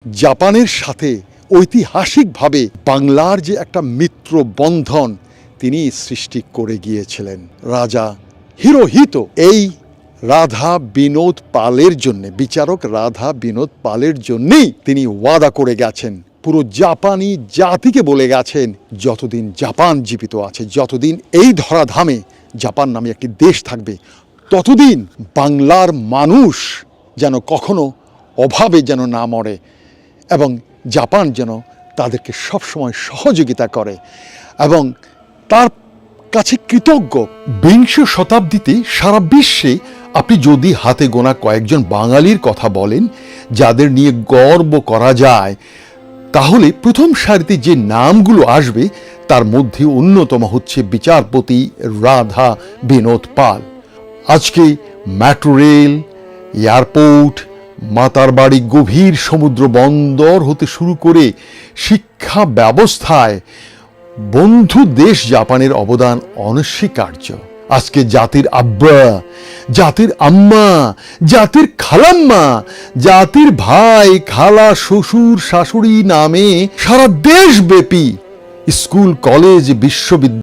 জাপানের সাথে ঐতিহাসিকভাবে বাংলার যে একটা মিত্র বন্ধন তিনি সৃষ্টি করে গিয়েছিলেন রাজা হিরোহিতো। এই রাধা বিনোদ পালের জন্য, বিচারক রাধা বিনোদ পালের জন্যই তিনি ওয়াদা করে গেছেন, পুরো জাপানি জাতিকে বলে গেছেন, যতদিন জাপান জীবিত আছে, যতদিন এই ধরাধামে জাপান নামে একটি দেশ থাকবে, ততদিন বাংলার মানুষ যেন কখনো অভাবে যেন না মরে এবং জাপান যেন তাদেরকে সবসময় সহযোগিতা করে এবং তার কাছে কৃতজ্ঞ। বিংশ শতাব্দীতে সারা বিশ্বে আপনি যদি হাতে গোনা কয়েকজন বাঙালির কথা বলেন যাদের নিয়ে গর্ব করা যায়, তাহলে প্রথম সারিতে যে নামগুলো আসবে তার মধ্যে অন্যতম হচ্ছে বিচারপতি রাধা বিনোদ পাল। আজকে মেট্রো রেল, এয়ারপোর্ট, মাতার বাড়ি, গভীর সমুদ্র বন্দর হতে শুরু করে শিক্ষা ব্যবস্থায় বন্ধু দেশ জাপানের অবদান অনস্বীকার্য। আজকে জাতির আব্বা, জাতির আম্মা, জাতির খালাম্মা, জাতির ভাই, খালা, শ্বশুর, শাশুড়ি নামে সারা দেশব্যাপী স্কুল, কলেজ, বিশ্ববিদ্যালয়